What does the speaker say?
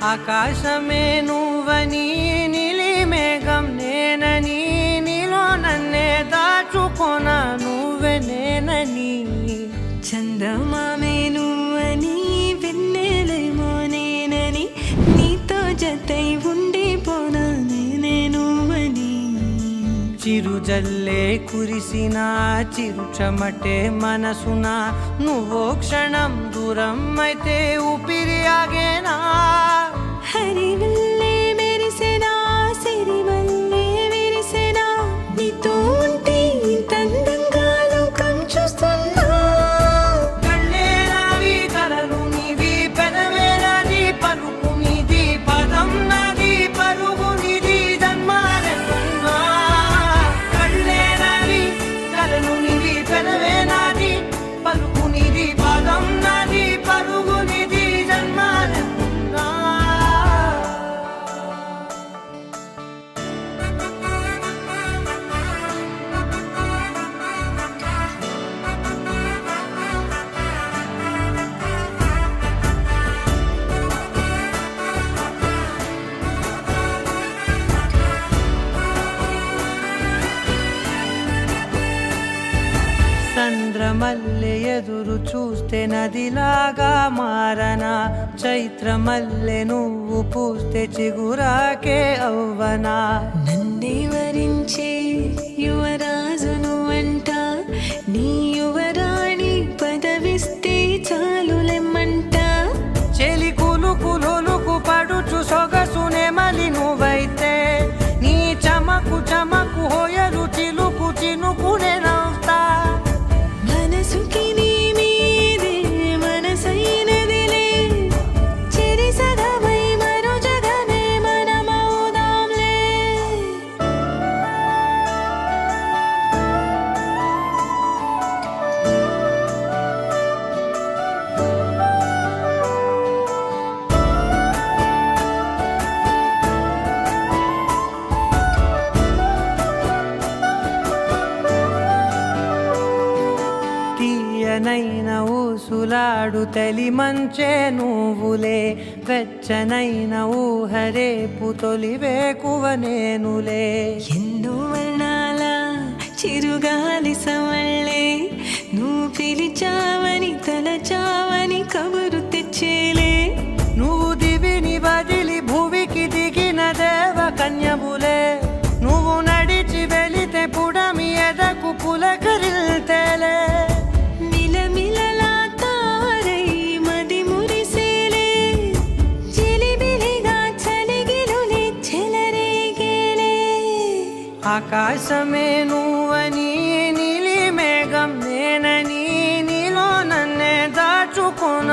ఆకాశమే నువ్వని నీలి మేఘం నేనని నీలో నన్నే దాచుకొన నువ్వే నేనని చందమామే నువ్వని వెన్నెలేమో నేనని నీతో జతై ఉండిపోనా నేనే నువ్వని చిరుజల్లే కురిసిన చిరు చెమటే మనసున నువ్వో క్షణం దూరం అయితే ఊపిరి ఆగేనా హరివల్లే మెరిసెనా సిరివల్లే విరిసెనా నీతో ఉంటే ఇంత అందంగా లోకం చూస్తున్నా కళ్ళే నావి కలలు నీవి పెదవే నాది పలుకు నీది పదం నాది పరుగు నీది జన్మాలెన్నున్నా కళ్ళే నావి కలలు నీవి పెదవే నాది పలుకు నీది పదం నాది పరుగు నీది జన్మాలెన్నున్నా చంద్రమల్లె ఎదురు చూస్తే నదిలాగా మారనా చైత్రమల్లె నువ్వు పూస్తే చిగురాకే అవ్వనా నన్నే వరించే యువరాజు నువ్వంట నీ యువరాణి పదవిస్తే చాలులెమ్మంట చెలి కులుకు పడుచు సొగసునే మలి నువ్వైతే నీ చమకు చమకు హోయలు చిలుకు చినుకునే నవ్వుతా మనసుకి నీ మీదే మనసైనదిలే చెరి సగమై మరో జగమే మనమవుదాంలే తీయనైన ఊసులాడు తలి మంచే నువ్వులే వెచ్చనైన ఊహరేపు తొలి వేకువ నేనులే ఎన్నో వర్ణాల చిరుగాలి సవళ్ళే నువ్వు పిలిచావని తలచావని కబురు తెచ్చేలే నువ్వు దివిని బదిలి భూమికి దిగిన దేవ కన్యములే నువ్వు నడిచి వెళితే పుడమి ఎదకు పులకరిల్తేలే మిలమిలలా తారై మది మురిసేలే చిలిబిలిగా చలిగిలులే చెలరేగేలే ఆకాశమే నువ్వని నీలి మేఘం నేనని నీలో నన్నే దాచుకొన